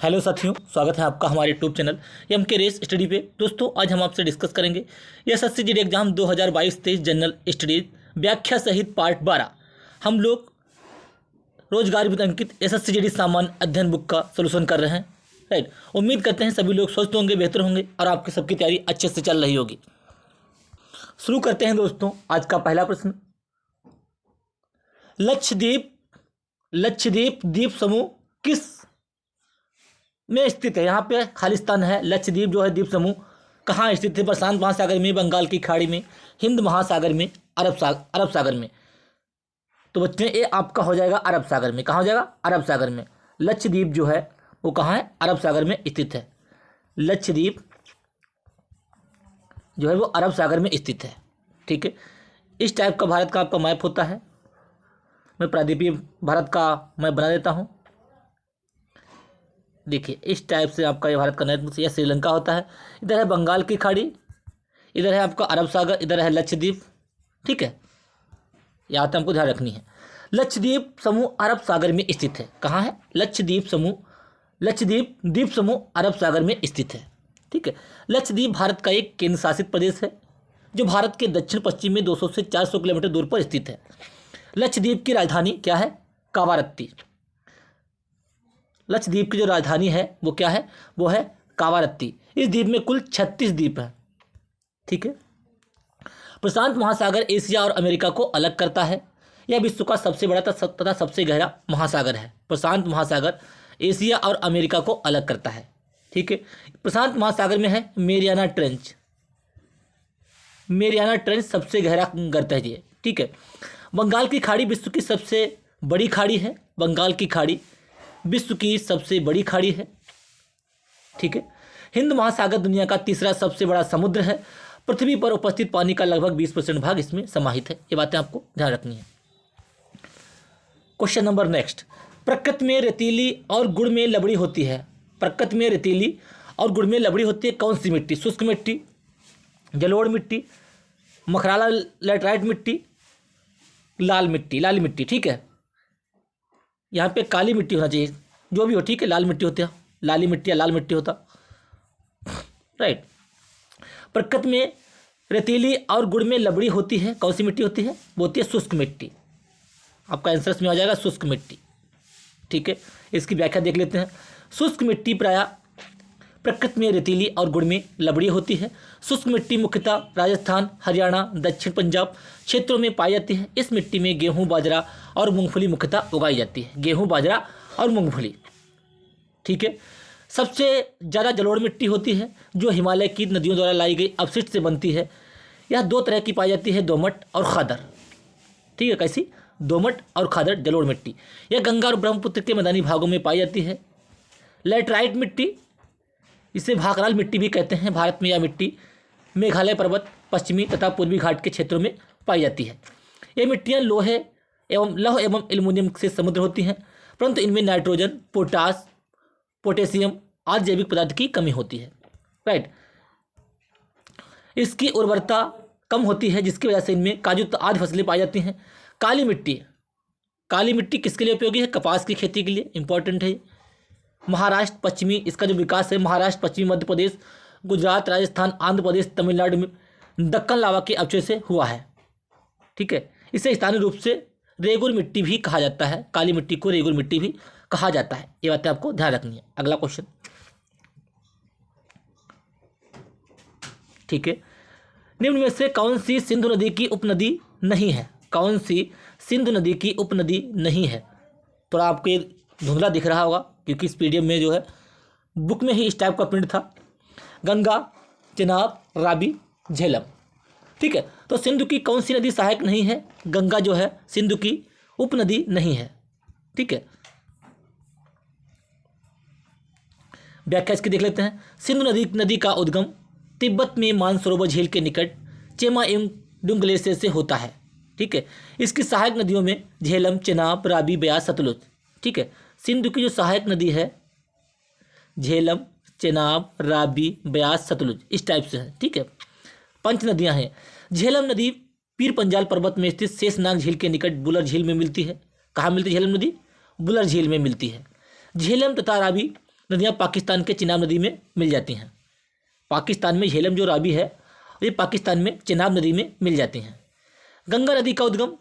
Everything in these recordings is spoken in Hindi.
हेलो साथियों, स्वागत है आपका हमारे यूट्यूब चैनल एम के रेस स्टडी पे। दोस्तों, आज हम आपसे डिस्कस करेंगे SSC GD exam 2022-23 general studies व्याख्या सहित पार्ट 12। हम लोग रोजगार विद अंकित एसएससी जीडी सामान्य अध्ययन बुक का सोल्यूशन कर रहे हैं। राइट, उम्मीद करते हैं सभी लोग स्वस्थ होंगे, बेहतर होंगे और आपकी सबकी तैयारी अच्छे से चल रही होगी। शुरू करते हैं दोस्तों। आज का पहला प्रश्न, लक्षद्वीप द्वीप समूह किस में स्थित है? यहाँ पे खालिस्तान है। लक्षद्वीप जो है द्वीप समूह कहाँ स्थित है? प्रशांत महासागर में, बंगाल की खाड़ी में, हिंद महासागर में, अरब सागर में। तो बच्चों, ये आपका हो जाएगा अरब सागर में। कहाँ हो जाएगा? अरब सागर में। लक्षद्वीप जो है वो कहाँ है? अरब सागर में स्थित है। लक्षद्वीप जो है वो अरब सागर में स्थित है। ठीक है, इस टाइप का भारत का आपका मैप होता है। मैं प्रायद्वीपीय भारत का मैप बना देता हूँ। देखिए, इस टाइप से आपका ये भारत का नेट या श्रीलंका होता है। इधर है बंगाल की खाड़ी, इधर है आपका अरब सागर, इधर है लक्षद्वीप। ठीक है, यहाँ तक हमको ध्यान रखनी है। लक्षद्वीप समूह अरब सागर में स्थित है। कहाँ है? लक्षद्वीप द्वीप समूह अरब सागर में स्थित है। ठीक है, लक्षद्वीप भारत का एक केंद्र शासित प्रदेश है जो भारत के दक्षिण पश्चिम में 200 से 400 किलोमीटर दूर पर स्थित है। लक्षद्वीप की राजधानी क्या है? कावारत्ती। लक्षद्वीप की जो राजधानी है वो क्या है? वो है कावारत्ती। इस द्वीप में कुल 36 द्वीप हैं। ठीक है, प्रशांत महासागर एशिया और अमेरिका को अलग करता है। यह विश्व का सबसे बड़ा तथा सबसे गहरा महासागर है। प्रशांत महासागर एशिया और अमेरिका को अलग करता है। ठीक है, प्रशांत महासागर में है मेरियाना ट्रेंच सबसे गहरा गर्त है ये। ठीक है, बंगाल की खाड़ी विश्व की सबसे बड़ी खाड़ी है। बंगाल की खाड़ी विश्व की सबसे बड़ी खाड़ी है। ठीक है, हिंद महासागर दुनिया का तीसरा सबसे बड़ा समुद्र है। पृथ्वी पर उपस्थित पानी का लगभग 20% भाग इसमें समाहित है। ये बातें आपको ध्यान रखनी है। क्वेश्चन नंबर नेक्स्ट, प्रकृति में रेतीली और गुड़ में लवड़ी होती है। प्रकृति में रेतीली और गुड़ में लवड़ी होती है कौन सी मिट्टी? शुष्क मिट्टी, जलोढ़ मिट्टी, मखराला लैटराइट मिट्टी, लाल मिट्टी। ठीक है, यहाँ पे काली मिट्टी होना चाहिए, जो भी हो। ठीक है, लाल मिट्टी होती है, लाली मिट्टी या लाल मिट्टी होता। राइट, प्रकृति में रेतीली और गुड़ में लवड़ी होती है कौन सी मिट्टी होती है? वो होती है शुष्क मिट्टी। आपका आंसर इसमें आ जाएगा शुष्क मिट्टी। ठीक है, इसकी व्याख्या देख लेते हैं। शुष्क मिट्टी प्रायः प्रकृति में रेतीली और गुड़ में लवड़ी होती है। शुष्क मिट्टी मुख्यतः राजस्थान, हरियाणा, दक्षिण पंजाब क्षेत्रों में पाई जाती है। इस मिट्टी में गेहूं, बाजरा और मूंगफली मुख्यतः उगाई जाती है। गेहूं, बाजरा और मूंगफली। ठीक है, सबसे ज़्यादा जलोढ़ मिट्टी होती है जो हिमालय की नदियों द्वारा लाई गई अपशिष्ट से बनती है। यह दो तरह की पाई जाती है, दोमट और खादर। ठीक है, कैसी? दोमट और खादर जलोढ़ मिट्टी। यह गंगा और ब्रह्मपुत्र के मैदानी भागों में पाई जाती है। लैटराइट मिट्टी, इसे भाकराल मिट्टी भी कहते हैं। भारत में यह मिट्टी मेघालय पर्वत, पश्चिमी तथा पूर्वी घाट के क्षेत्रों में पाई जाती है। ये मिट्टियाँ लौह एवं एल्युमिनियम से समृद्ध होती हैं, परंतु इनमें नाइट्रोजन, पोटास, पोटेशियम आदि जैविक पदार्थ की कमी होती है। राइट, इसकी उर्वरता कम होती है जिसकी वजह से इनमें काजू आदि फसलें पाई जाती हैं। काली मिट्टी किसके लिए उपयोगी है? कपास की खेती के लिए इंपॉर्टेंट है। महाराष्ट्र पश्चिमी, इसका जो विकास है महाराष्ट्र, पश्चिमी मध्य प्रदेश, गुजरात, राजस्थान, आंध्र प्रदेश, तमिलनाडु में दक्कन लावा के अवशेष से हुआ है। ठीक है, इसे स्थानीय रूप से रेगुर मिट्टी भी कहा जाता है। काली मिट्टी को रेगुर मिट्टी भी कहा जाता है। ये बातें आपको ध्यान रखनी है। अगला क्वेश्चन। ठीक है, निम्न में से कौन सी सिंधु नदी की उपनदी नहीं है? कौन सी सिंधु नदी की उपनदी नहीं है? थोड़ा आपको ये धुंधला दिख रहा होगा क्योंकि इस पीडीएफ में जो है बुक में ही इस टाइप का प्रिंट था। गंगा, चेनाब, रावी, झेलम। ठीक है, तो सिंधु की कौन सी नदी सहायक नहीं है? गंगा जो है सिंधु की उपनदी नहीं है। ठीक है, व्याख्या इसकी देख लेते हैं। सिंधु नदी का उद्गम तिब्बत में मानसरोवर झील के निकट चेमा एवं डुंग ग्लेशियर से होता है। ठीक है, इसकी सहायक नदियों में झेलम, चेनाब, रावी, ब्यास, सतलुज। ठीक है, सिंधु की जो सहायक नदी है झेलम, चेनाब, रावी, ब्यास, सतलुज, इस टाइप से है। ठीक है, 5 नदियां हैं। झेलम नदी पीर पंजाल पर्वत में स्थित शेषनाग झील के निकट बुलर झील में मिलती है। कहाँ मिलती है झेलम नदी? बुलर झील में मिलती है। झेलम तथा रावी नदियाँ पाकिस्तान के चिनाब नदी में मिल जाती हैं। पाकिस्तान में झेलम जो रावी है ये पाकिस्तान में चिनाब नदी में मिल जाती हैं। गंगा नदी का उद्गम,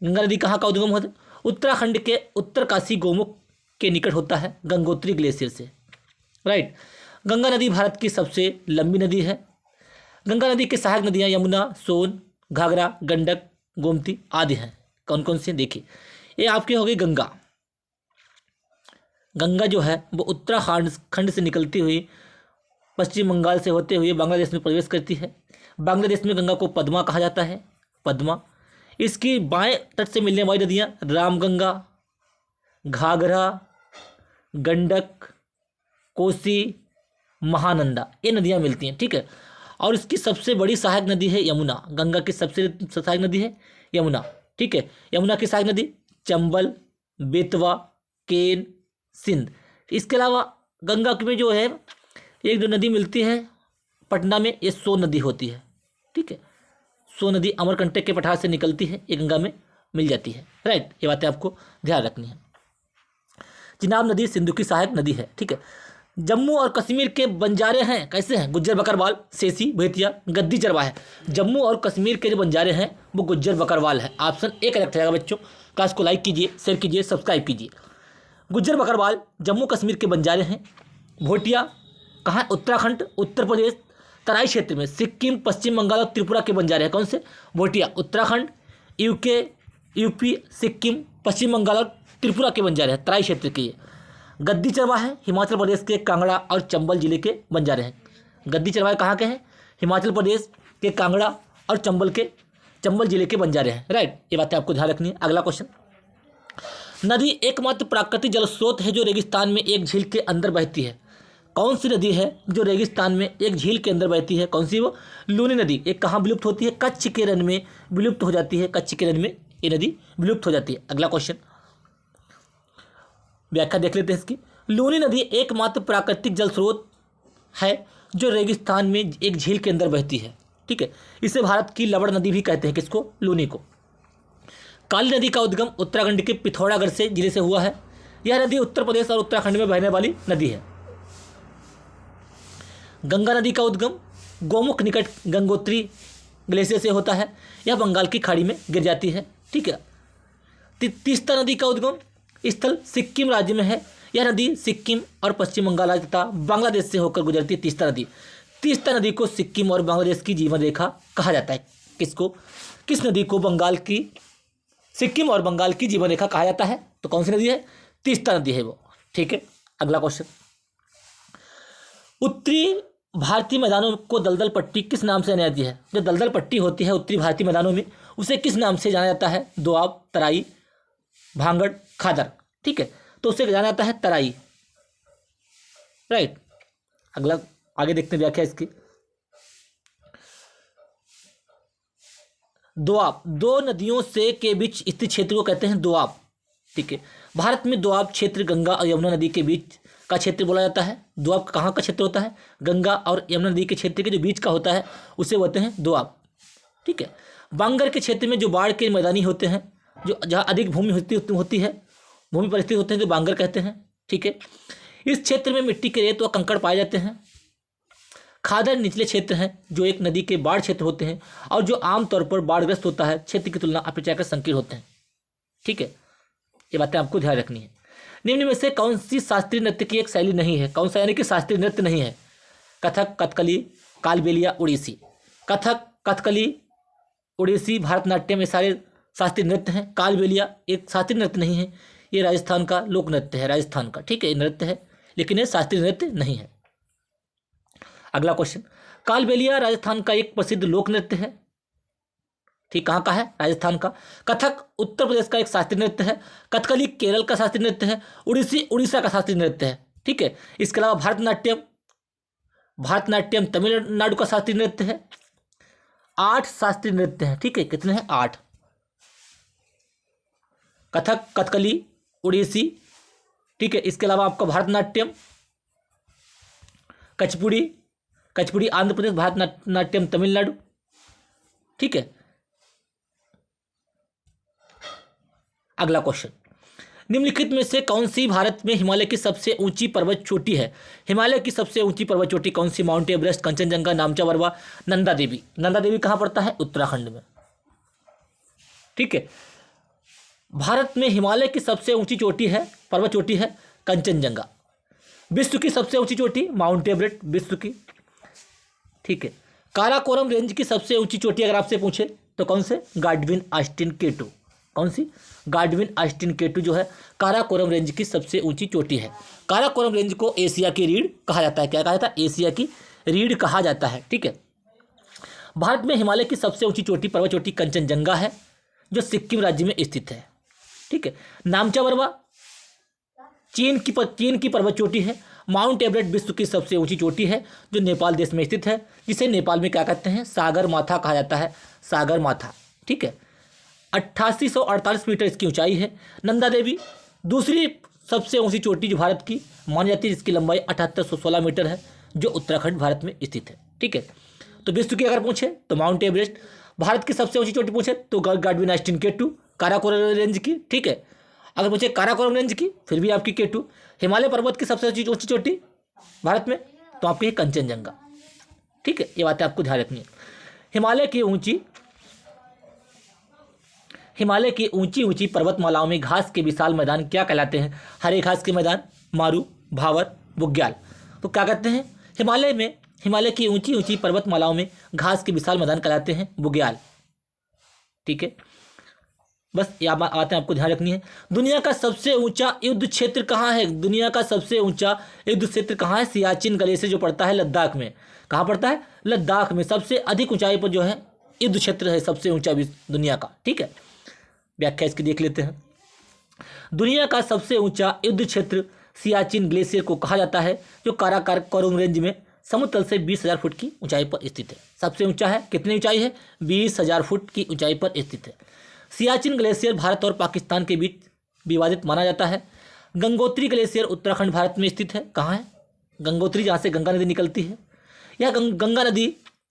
गंगा नदी कहाँ का उद्गम होता है? उत्तराखंड के उत्तरकाशी गोमुख के निकट होता है, गंगोत्री ग्लेशियर से। राइट। गंगा नदी भारत की सबसे लंबी नदी है। गंगा नदी के सहायक नदियाँ यमुना, सोन, घाघरा, गंडक, गोमती आदि हैं। कौन कौन से देखिए, ये आपकी हो गई गंगा। गंगा जो है वो उत्तराखंड से निकलती हुई पश्चिम बंगाल से होते हुए बांग्लादेश में प्रवेश करती है। बांग्लादेश में गंगा को पद्मा कहा जाता है, पद्मा। इसकी बाएं तट से मिलने वाली नदियाँ रामगंगा, घाघरा, गंडक, कोसी, महानंदा, ये नदियाँ मिलती हैं। ठीक है। और इसकी सबसे बड़ी सहायक नदी है यमुना। गंगा की सबसे सहायक नदी है यमुना। ठीक है। यमुना की सहायक नदी चंबल, बेतवा, केन, सिंध। इसके अलावा गंगा में जो है एक जो नदी मिलती है पटना में, ये सोन नदी होती है। ठीक है। सोन नदी अमरकंटक के पठार से निकलती है, ये गंगा में मिल जाती है। राइट, ये बातें आपको ध्यान रखनी है। चिनाब नदी सिंधु की सहायक नदी है। ठीक है। जम्मू और कश्मीर के बंजारे हैं, कैसे हैं? गुज्जर बकरवाल, सेसी, भैतिया, गद्दी चरवाहा है। जम्मू और कश्मीर के जो बंजारे हैं वो गुज्जर बकरवाल है। ऑप्शन ए करेक्ट रहेगा बच्चों। क्लास को लाइक कीजिए, शेयर कीजिए, सब्सक्राइब कीजिए। गुज्जर बकरवाल जम्मू कश्मीर के बंजारे हैं। भोटिया कहाँ? उत्तराखंड, उत्तर प्रदेश, तराई क्षेत्र में सिक्किम, पश्चिम बंगाल और त्रिपुरा के बंजारे हैं। कौन से? भोटिया उत्तराखंड, यूपी, सिक्किम, पश्चिम बंगाल और त्रिपुरा के बंजारे हैं, तराई क्षेत्र के। ये गद्दी चरवाहा है हिमाचल प्रदेश के कांगड़ा और चंबल जिले के बंजारे हैं। गद्दी चरवाहा कहाँ के हैं? हिमाचल प्रदेश के कांगड़ा और चंबल जिले के बंजारे हैं। राइट, ये बातें आपको ध्यान रखनी है। अगला क्वेश्चन, नदी एकमात्र प्राकृतिक जल स्रोत है जो रेगिस्तान में एक झील के अंदर बहती है। कौन सी नदी है जो रेगिस्तान में एक झील के अंदर बहती है? कौन सी? वो लूनी नदी। एक कहाँ विलुप्त होती है? कच्छ के रण में विलुप्त हो जाती है। कच्छ के रण में ये नदी विलुप्त हो जाती है। अगला क्वेश्चन, व्याख्या देख लेते हैं इसकी। लूनी नदी एकमात्र प्राकृतिक जल स्रोत है जो रेगिस्तान में एक झील के अंदर बहती है। ठीक है। इसे भारत की लवण नदी भी कहते हैं। किसको? लूनी को। काली नदी का उद्गम उत्तराखंड के पिथौरागढ़ से जिले से हुआ है। यह नदी उत्तर प्रदेश और उत्तराखंड में बहने वाली नदी है। गंगा नदी का उद्गम गोमुख निकट गंगोत्री ग्लेशियर से होता है। यह बंगाल की खाड़ी में गिर जाती है। ठीक है। तीस्ता नदी का उद्गम स्थल सिक्किम राज्य में है। यह नदी सिक्किम और पश्चिम बंगाल राज्य तथा बांग्लादेश से होकर गुजरती है। तीस्ता नदी। तीस्ता नदी को सिक्किम और बांग्लादेश की जीवन रेखा कहा जाता है। किसको? किस नदी को बंगाल की, सिक्किम और बंगाल की जीवन रेखा कहा जाता है? तो कौन सी नदी है? तीस्ता नदी है वो। ठीक है। अगला क्वेश्चन, उत्तरी भारतीय मैदानों को दलदल पट्टी किस नाम से जानी जाती है? जो दलदल पट्टी होती है उत्तरी भारतीय मैदानों में, उसे किस नाम से जाना जाता है? दोआब, तराई, भांगड़, खादर। ठीक है। तो उसे जाना जाता है तराई। राइट। अगला आगे देखते हैं व्याख्या इसकी। दोआब, दो नदियों से के बीच स्थित क्षेत्र को कहते हैं दोआब। ठीक है। भारत में दोआब क्षेत्र गंगा और यमुना नदी के बीच का क्षेत्र बोला जाता है। दोआब कहाँ का क्षेत्र होता है? गंगा और यमुना नदी के क्षेत्र के जो बीच का होता है उसे बोलते हैं दोआब। ठीक है। बांगर के क्षेत्र में जो बाढ़ के मैदानी होते हैं, जो जहाँ अधिक भूमि होती है, भूमि परिस्थिति होते हैं, जो बांगर कहते हैं। ठीक है। इस क्षेत्र में मिट्टी के रेत व कंकड़ पाए जाते हैं। खादर निचले क्षेत्र हैं जो एक नदी के बाढ़ क्षेत्र होते हैं और जो आमतौर पर बाढ़ग्रस्त होता है क्षेत्र की तुलना अपेक्षाकृत संकीर्ण होते हैं। ठीक है। ये बातें आपको ध्यान रखनी है। निम्न में से कौन सी शास्त्रीय नृत्य की एक शैली नहीं है? कौन सा यानी कि शास्त्रीय नृत्य नहीं है? कथक, कथकली, कालबेलिया, उड़ीसी। कथक, कथकली, उड़ीसी, भारतनाट्यम ये सारे शास्त्रीय नृत्य हैं। कालबेलिया एक शास्त्रीय नृत्य नहीं है, ये राजस्थान का लोक नृत्य है, राजस्थान का। ठीक है। ये नृत्य है लेकिन ये शास्त्रीय नृत्य नहीं है। अगला क्वेश्चन, कालबेलिया राजस्थान का एक प्रसिद्ध लोक नृत्य है। ठीक, कहाँ का है? राजस्थान का। कथक उत्तर प्रदेश का एक शास्त्रीय नृत्य है। कथकली केरल का शास्त्रीय नृत्य है। उड़ीसी उड़ीसा का शास्त्रीय नृत्य है। ठीक है। इसके अलावा भारतनाट्यम तमिलनाडु का शास्त्रीय नृत्य है। 8 शास्त्रीय नृत्य हैं। ठीक है। कितने हैं? 8। कथक, कथकली, उड़ीसी। ठीक है। इसके अलावा आपका भारतनाट्यम, कचपुड़ी आंध्र प्रदेश, भारतनाट्यम तमिलनाडु। ठीक है। अगला क्वेश्चन, निम्नलिखित में से कौन सी भारत में हिमालय की सबसे ऊंची पर्वत चोटी है? हिमालय की सबसे ऊंची पर्वत चोटी कौन सी? Mount Everest, Kanchenjunga, नामचा Barwa, Nanda Devi. नंदा देवी कहाँ पड़ता है? उत्तराखंड में। ठीक है, भारत में हिमालय की सबसे ऊंची चोटी है, पर्वत चोटी है कंचनजंगा। विश्व की सबसे ऊंची चोटी माउंट एवरेस्ट, विश्व की। ठीक है, काराकोरम रेंज की सबसे ऊंची चोटी अगर आपसे पूछे तो कौन से? Godwin Austen K two. कौन सी? गाडविन ऑस्टिन केटू जो है काराकोरम रेंज की सबसे ऊंची चोटी है। काराकोरम रेंज को एशिया की रीढ़ कहा जाता है। क्या कहा जाता है? एशिया की रीढ़ कहा जाता है। ठीक है, भारत में हिमालय की सबसे ऊंची चोटी पर्वत चोटी कंचनजंगा है जो सिक्किम राज्य में स्थित है। ठीक है, नामचा बरवा चीन की पर्वत चोटी है। माउंट एवरेस्ट विश्व की सबसे ऊंची चोटी है जो नेपाल देश में स्थित है, जिसे नेपाल में क्या कहते हैं? सागर माथा कहा जाता है, सागर माथा। ठीक है, 8848 मीटर इसकी ऊंचाई है। नंदा देवी दूसरी सबसे ऊंची चोटी जो भारत की मानी जाती है, जिसकी लंबाई 7816 मीटर है, जो उत्तराखंड भारत में स्थित है। ठीक है, तो विश्व की अगर पूछे तो माउंट एवरेस्ट, भारत की सबसे ऊंची चोटी पूछे तो गाडविन ऑस्टिन केटू काराकोरम रेंज की। ठीक है, अगर पूछे काराकोरम रेंज की फिर भी आपकी केटू। हिमालय पर्वत की सबसे ऊंची चोटी भारत में तो आपकी है कंचनजंगा। ठीक है, ये बातें आपको ध्यान रखनी है। हिमालय की ऊंची ऊंची पर्वतमालाओं में घास के विशाल मैदान क्या कहलाते हैं? हरे घास के मैदान मारू, भावर, बुग्याल। तो क्या कहते हैं? हिमालय की ऊंची ऊंची पर्वतमालाओं में घास के विशाल मैदान कहलाते हैं बुग्याल। ठीक है, बस ये बातें आपको ध्यान रखनी है। दुनिया का सबसे ऊंचा युद्ध क्षेत्र कहाँ है? दुनिया का सबसे ऊंचा युद्ध क्षेत्र कहाँ है? सियाचिन ग्लेशियर जो पड़ता है लद्दाख में। कहाँ पड़ता है? लद्दाख में। सबसे अधिक ऊंचाई पर जो है युद्ध क्षेत्र है सबसे ऊंचा दुनिया का। ठीक है, व्याख्या इसकी देख लेते हैं। दुनिया का सबसे ऊंचा युद्ध क्षेत्र सियाचिन ग्लेशियर को कहा जाता है, जो काराकोरम रेंज में समुद्र तल से 20,000 फुट की ऊंचाई पर स्थित है। सबसे ऊंचा है, कितनी ऊंचाई है? 20,000 फुट की ऊंचाई पर स्थित है। सियाचिन ग्लेशियर भारत और पाकिस्तान के बीच विवादित माना जाता है। गंगोत्री ग्लेशियर उत्तराखंड भारत में स्थित है। कहाँ है? गंगोत्री, जहाँ से गंगा नदी निकलती है। यह गंगा नदी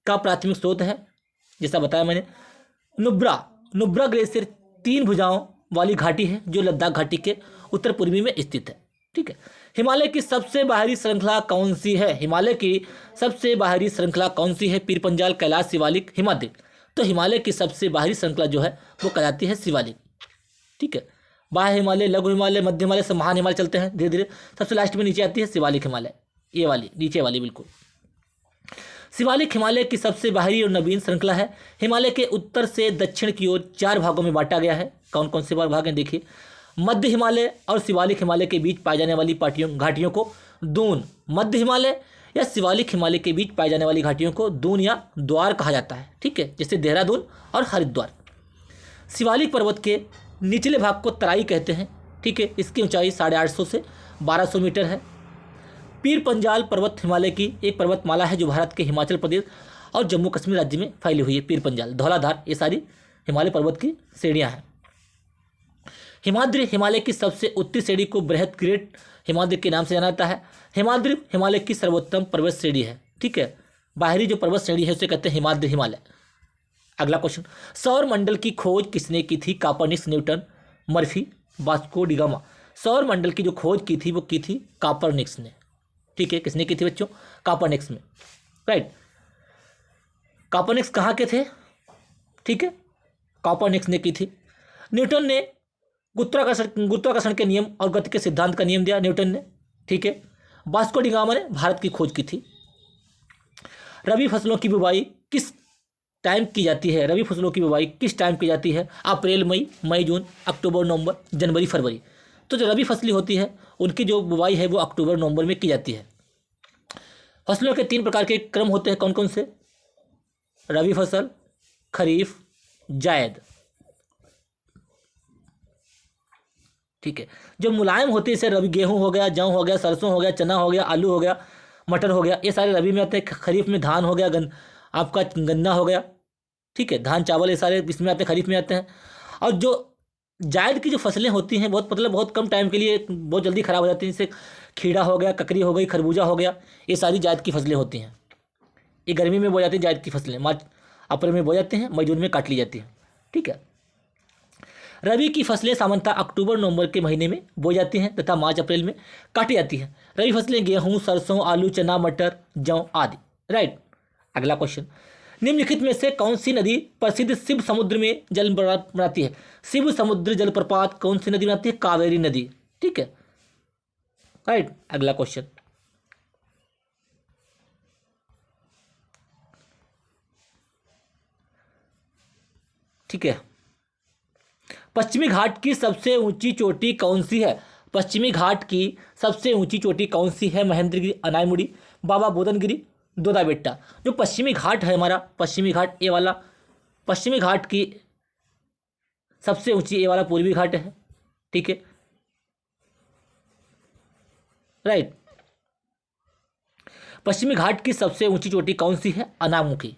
का प्राथमिक स्रोत है, जैसा बताया मैंने। नुब्रा ग्लेशियर 3 भुजाओं वाली घाटी है जो लद्दाख घाटी के उत्तर पूर्वी में स्थित है। ठीक है, हिमालय की सबसे बाहरी श्रृंखला कौन सी है? हिमालय की सबसे बाहरी श्रृंखला कौन सी है? पीर पंजाल, कैलाश, शिवालिक, हिमाद्री। तो हिमालय की सबसे बाहरी श्रृंखला जो है वो कहलाती है शिवालिक। ठीक है, बाह्य हिमालय, लघु हिमालय, मध्य हिमालय, सब महान हिमालय चलते हैं धीरे धीरे। सबसे लास्ट में नीचे आती है शिवालिक हिमालय, ये वाली नीचे वाली बिल्कुल। शिवालिक हिमालय की सबसे बाहरी और नवीन श्रृंखला है। हिमालय के उत्तर से दक्षिण की ओर 4 भागों में बांटा गया है। कौन कौन से भाग हैं देखिए। मध्य हिमालय और शिवालिक हिमालय के बीच पाई जाने वाली घाटियों को दून, मध्य हिमालय या शिवालिक हिमालय के बीच पाई जाने वाली घाटियों को दून या द्वार कहा जाता है। ठीक है, जैसे देहरादून और हरिद्वार। शिवालिक पर्वत के निचले भाग को तराई कहते हैं। ठीक है, इसकी ऊंचाई 850 से 1200 मीटर है। पीर पंजाल पर्वत हिमालय की एक पर्वतमाला है जो भारत के हिमाचल प्रदेश और जम्मू कश्मीर राज्य में फैली हुई है। पीर पंजाल, धौलाधार, ये सारी हिमालय पर्वत की श्रेणियाँ हैं। हिमाद्री हिमालय की सबसे उत्तरी श्रेणी को बृहद ग्रेट हिमाद्री के नाम से जाना जाता है। हिमाद्री हिमालय की सर्वोत्तम पर्वत श्रेणी है। ठीक है, बाहरी जो पर्वत श्रेणी है उसे कहते हैं हिमाद्री हिमालय। अगला क्वेश्चन, सौर मंडल की खोज किसने की थी? Copernicus, Newton, Murphy, Vasco da Gama. सौर मंडल की जो खोज की थी वो की थी कापर्निकस ने। ठीक है, किसने की थी बच्चों? कापर्निकस में। राइट, कापर्निकस कहाँ के थे? ठीक है, कापर्निकस ने की थी। न्यूटन ने गुरुत्वाकर्षण के नियम और गति के सिद्धांत का नियम दिया, न्यूटन ने। ठीक है, वास्को डी गामा ने भारत की खोज की थी। रबी फसलों की बुवाई किस टाइम की जाती है? रबी फसलों की बुवाई किस टाइम की जाती है? अप्रैल मई, मई जून, अक्टूबर नवंबर, जनवरी फरवरी। तो जो रबी फसलें होती है उनकी जो बुवाई है वो अक्टूबर नवंबर में की जाती है। फसलों के 3 प्रकार के क्रम होते हैं, कौन कौन से? रबी फसल, खरीफ, जायद। ठीक है, जो मुलायम होती है जैसे रबी गेहूं हो गया, जौ हो गया, सरसों हो गया, चना हो गया, आलू हो गया, मटर हो गया, ये सारे रबी में आते हैं। खरीफ में धान हो गया, आपका गन्ना हो गया। ठीक है, धान चावल ये सारे इसमें आते हैं, खरीफ में आते हैं। और जो जायद की जो फसलें होती हैं बहुत कम टाइम के लिए बहुत जल्दी ख़राब हो जाती हैं, जैसे खीरा हो गया, ककड़ी हो गई, खरबूजा हो गया, ये सारी जायद की फसलें होती हैं। ये गर्मी में बो जाती है जायद की फसलें, मार्च अप्रैल में बो जाते हैं, मई जून में काट ली जाती हैं। ठीक है, रबी की फसलें सामान्यतः अक्टूबर नवंबर के महीने में बोई जाती हैं तथा मार्च अप्रैल में काटी जाती हैं। रबी फसलें गेहूं, सरसों, आलू, चना, मटर, जौ आदि। राइट। अगला क्वेश्चन, निम्नलिखित में से कौन सी नदी प्रसिद्ध शिव समुद्र में जल बनाती है? शिव समुद्र जलप्रपात कौन सी नदी बनाती है? कावेरी नदी। ठीक है, राइट। अगला क्वेश्चन, ठीक है, पश्चिमी घाट की सबसे ऊंची चोटी कौन सी है? पश्चिमी घाट की सबसे ऊंची चोटी कौन सी है? महेंद्रगिरी, अनायमुड़ी, बाबा बोदनगिरी, दोदा बेट्टा। जो पश्चिमी घाट है हमारा, पश्चिमी घाट ये वाला, पश्चिमी घाट की सबसे ऊंची ये वाला पूर्वी घाट है। ठीक है, राइट। पश्चिमी घाट की सबसे ऊंची चोटी कौन सी है? अनामुखी,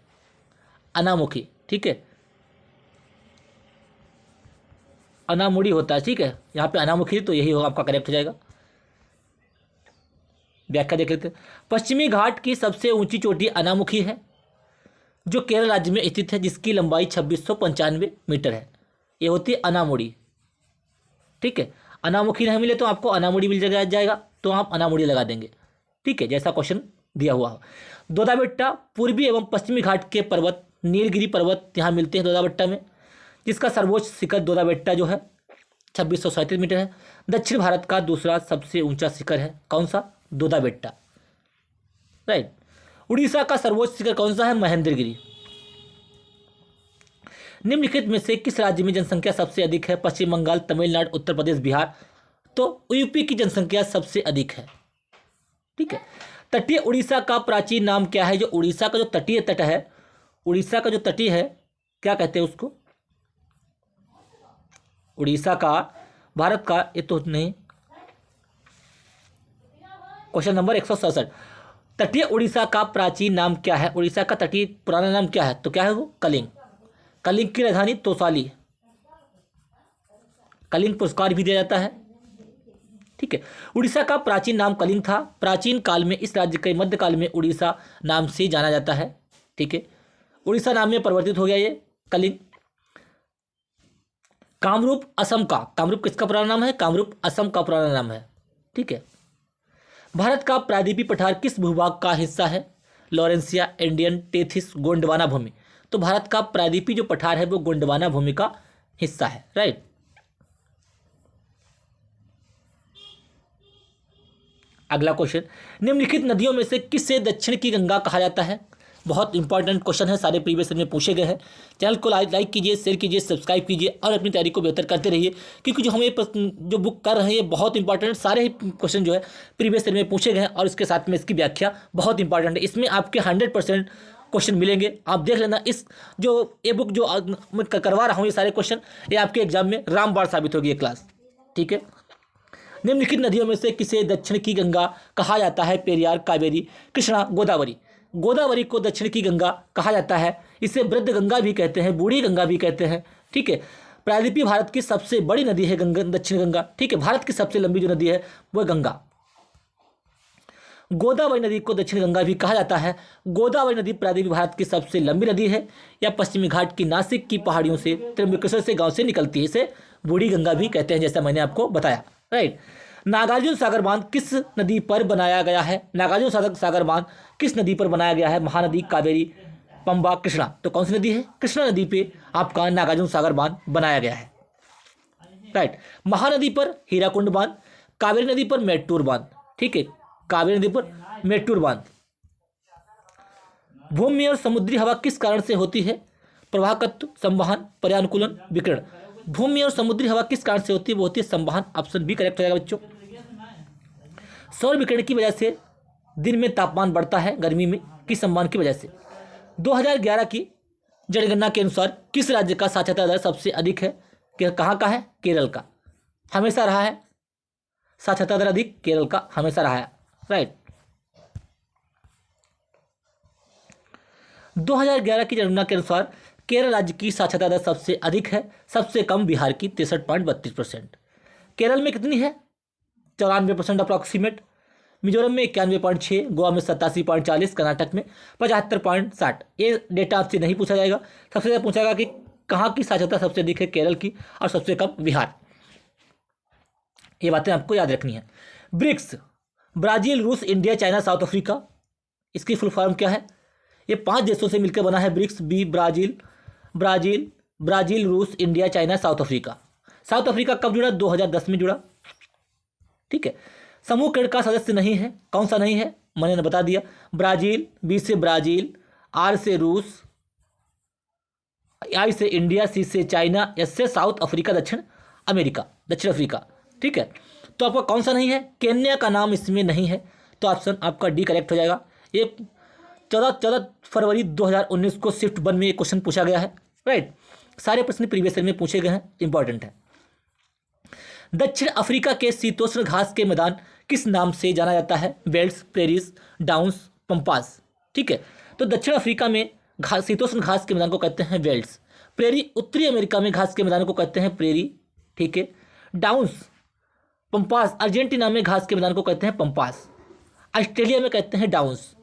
अनामुखी। ठीक है, अनामुड़ी होता है। ठीक है, यहाँ पे अनामुखी, तो यही होगा आपका, करेक्ट हो जाएगा। व्याख्या देख लेते हैं। पश्चिमी घाट की सबसे ऊंची चोटी अनामुखी है जो केरल राज्य में स्थित है, जिसकी लंबाई 2695 मीटर है। ये होती है अनामुड़ी। ठीक है, अनामुखी नहीं मिले तो आपको अनामुड़ी मिल जाएगा, तो आप अनामुड़ी लगा देंगे। ठीक है, जैसा क्वेश्चन दिया हुआ हो। दोदा बेट्टा पूर्वी एवं पश्चिमी घाट के पर्वत, नीलगिरी पर्वत यहाँ मिलते हैं दोदा बेट्टा में, जिसका सर्वोच्च शिखर दोदा बेट्टा जो है 2637 मीटर है। दक्षिण भारत का दूसरा सबसे ऊंचा शिखर है कौन सा? दोदा बेट्टा। राइट। उड़ीसा का सर्वोच्च शिखर कौन सा है? महेंद्रगिरी। निम्नलिखित में से किस राज्य में जनसंख्या सबसे अधिक है? पश्चिम बंगाल, तमिलनाडु, उत्तर प्रदेश, बिहार। तो यूपी की जनसंख्या सबसे अधिक है। ठीक है। तटीय उड़ीसा का प्राचीन नाम क्या है? जो उड़ीसा का जो तटीय तट है, उड़ीसा का जो तटीय है, क्या कहते हैं उसको? उड़ीसा का, भारत का, ये तो नहीं, क्वेश्चन नंबर 167, तटीय उड़ीसा का प्राचीन नाम क्या है? उड़ीसा का तटीय पुराना नाम क्या है? तो क्या है वो? कलिंग। कलिंग की राजधानी तोसाली। कलिंग पुरस्कार भी दिया जाता है। ठीक है, उड़ीसा का प्राचीन नाम कलिंग था। प्राचीन काल में इस राज्य के मध्यकाल में उड़ीसा नाम से जाना जाता है। ठीक है, उड़ीसा नाम में परिवर्तित हो गया ये कलिंग। कामरूप असम का, कामरूप किसका पुराना नाम है? कामरूप असम का पुराना नाम है। ठीक है। भारत का प्रायद्वीपीय पठार किस भूभाग का हिस्सा है? लॉरेंसिया, इंडियन, टेथिस, गोंडवाना भूमि। तो भारत का प्रायद्वीपीय जो पठार है वो गोंडवाना भूमि का हिस्सा है। राइट। अगला क्वेश्चन, निम्नलिखित नदियों में से किसे दक्षिण की गंगा कहा जाता है? बहुत इंपॉर्टेंट क्वेश्चन है, सारे प्रीवियस ईयर में पूछे गए हैं। चैनल को लाइक कीजिए, शेयर कीजिए, सब्सक्राइब कीजिए और अपनी तैयारी को बेहतर करते रहिए, क्योंकि जो हम ये जो बुक कर रहे हैं ये बहुत इंपॉर्टेंट, सारे ही क्वेश्चन जो है प्रीवियस ईयर में पूछे गए हैं और इसके साथ में इसकी व्याख्या बहुत इंपॉर्टेंट है। इसमें आपके 100% क्वेश्चन मिलेंगे। आप देख लेना, इस जो ये बुक जो मैं करवा रहा हूँ, ये सारे क्वेश्चन ये आपके एग्जाम में रामबाण साबित होगी ये क्लास। ठीक है। निम्नलिखित नदियों में से किसे दक्षिण की गंगा कहा जाता है? पेरियार, कावेरी, कृष्णा, गोदावरी। गोदावरी को दक्षिण की गंगा कहा जाता है। इसे वृद्ध गंगा भी कहते हैं, बूढ़ी गंगा भी कहते हैं। ठीक है। प्रायद्वीपीय भारत की सबसे बड़ी नदी है गंगा, दक्षिण गंगा। ठीक है, भारत की सबसे लंबी जो नदी है वह गंगा। गोदावरी नदी को दक्षिण गंगा भी कहा जाता है। गोदावरी नदी प्रायद्वीपीय भारत की सबसे लंबी नदी है। यह पश्चिमी घाट की नासिक की पहाड़ियों से, त्र्यंबकेश्वर से गांव से निकलती है। इसे बूढ़ी गंगा भी कहते हैं, जैसा मैंने आपको बताया। राइट। नागार्जुन सागर बांध किस नदी पर बनाया गया है? नागार्जुन सागर बांध किस नदी पर बनाया गया है? महानदी, कावेरी, पंबा, कृष्णा। तो कौन सी नदी है? कृष्णा नदी पे आपका नागार्जुन सागर बांध बनाया गया है। राइट। महानदी पर हीराकुंड बांध, कावेरी नदी पर मेट्टूर बांध। ठीक है, कावेरी नदी पर मेट्टूर बांध। भूमि और समुद्री हवा किस कारण से होती है? प्रवाहकत्व, संवहन, पर्यानुकूलन, विकिरण। भूमि और समुद्री हवा किस कारण से होती है? वो होती है संवहन। ऑप्शन बी करेक्ट हो जाएगा बच्चों। सौर विकिरण की वजह से दिन में तापमान बढ़ता है, गर्मी में की संवहन की वजह से। 2011 की जनगणना के अनुसार किस राज्य का साक्षरता दर सबसे अधिक है? कहाँ का है? केरल का। हमेशा रहा है साक्षरता दर अधिक, केरल का हमेशा रहा है। राइट। 2011 की जनगणना के अनुसार केरल राज्य की साक्षरता दर सबसे अधिक है, सबसे कम बिहार की 63.32%। केरल में कितनी है? 94% अप्रॉक्सीमेट। मिजोरम में 91.6, गोवा में 87.40, कर्नाटक में 75.60। ये डेटा आपसे नहीं पूछा जाएगा। सबसे ज़्यादा पूछा जाएगा कि कहाँ की साक्षरता सबसे अधिक है? केरल की, और सबसे कम बिहार। ये बातें आपको याद रखनी है। ब्रिक्स, ब्राजील, रूस, इंडिया, चाइना, साउथ अफ्रीका, इसकी फुल फॉर्म क्या है? ये 5 देशों से मिलकर बना है ब्रिक्स। ब्राजील, रूस, India, China, south Africa. South Africa कब जुड़ा? 2010 में जुड़ा। ठीक है। समूह केड़ का सदस्य नहीं है, कौन सा नहीं है? मैंने बता दिया, ब्राजील, बी से ब्राजील, आर से रूस, आई से इंडिया, सी से चाइना, एस से साउथ अफ्रीका, दक्षिण अफ्रीका। ठीक है। तो आपका कौन सा नहीं है? केन्या का नाम इसमें नहीं है, तो ऑप्शन आपका डी करेक्ट हो जाएगा। ये 14 फरवरी 2019 को शिफ्ट 1 में ये क्वेश्चन पूछा गया है। राइट, सारे प्रश्न प्रीवियस ईयर में पूछे गए हैं, इंपॉर्टेंट है। दक्षिण अफ्रीका के शीतोष्ण घास के मैदान किस नाम से जाना जाता है? Velds, Prairies, Downs, Pampas. ठीक है। तो दक्षिण अफ्रीका में शीतोष्ण घास के मैदान को कहते हैं वेल्स। प्रेरी, उत्तरी अमेरिका में घास के मैदान को कहते हैं प्रेरी। ठीक है। डाउन्स, पंपास, अर्जेंटीना में घास के मैदान को कहते हैं पंपास। ऑस्ट्रेलिया में कहते हैं डाउन्स।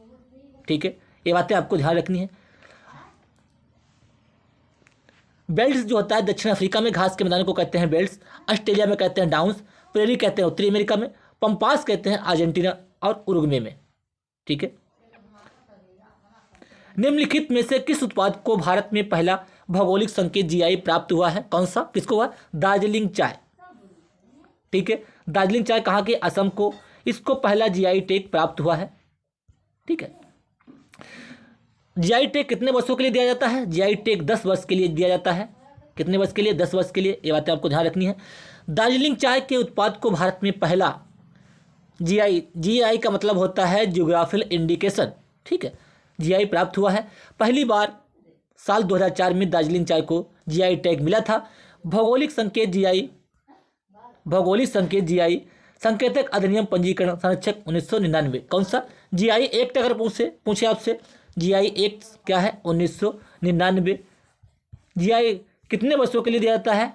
ठीक है, ये बातें आपको ध्यान रखनी है। बेल्ट्स जो होता है दक्षिण अफ्रीका में घास के मैदान को कहते हैं बेल्ट्स, ऑस्ट्रेलिया में कहते हैं डाउन्स, प्रेरी कहते हैं उत्तरी अमेरिका में, पंपास कहते हैं अर्जेंटीना और उरुग्वे में। ठीक है। निम्नलिखित में से किस उत्पाद को भारत में पहला भौगोलिक संकेत जीआई प्राप्त हुआ है? कौन सा? किसको हुआ? दार्जिलिंग चाय। ठीक है। दार्जिलिंग चाय कहाँ के? असम को। इसको पहला जीआई टैग प्राप्त हुआ है। ठीक है। जीआई टैग कितने वर्षों के लिए दिया जाता है? जीआई टैग 10 वर्ष के लिए दिया जाता है। कितने वर्ष के लिए? 10 वर्ष के लिए। ये बातें आपको ध्यान रखनी है। दार्जिलिंग चाय के उत्पाद को भारत में पहला जीआई का मतलब होता है जियोग्राफिकल इंडिकेशन। ठीक है, जीआई प्राप्त हुआ है। पहली बार साल 2004 में दार्जिलिंग चाय को जीआई टैग मिला था। भौगोलिक संकेत जीआई संकेतक अधिनियम पंजीकरण संरक्षक 1999। कौन सा? जीआई एक्ट अगर पूछे आपसे, जीआई एक्ट क्या है? 1999। जीआई कितने वर्षों के लिए दिया जाता है?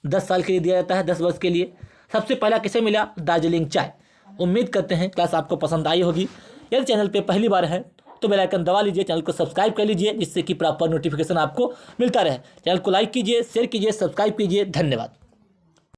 10 साल के लिए दिया जाता है, 10 वर्ष के लिए। सबसे पहला किसे मिला? दार्जिलिंग चाय। उम्मीद करते हैं क्लास आपको पसंद आई होगी। यदि चैनल पे पहली बार है तो बेल आइकन दबा लीजिए, चैनल को सब्सक्राइब कर लीजिए, जिससे कि प्रॉपर नोटिफिकेशन आपको मिलता रहे। चैनल को लाइक कीजिए, शेयर कीजिए, सब्सक्राइब कीजिए। धन्यवाद।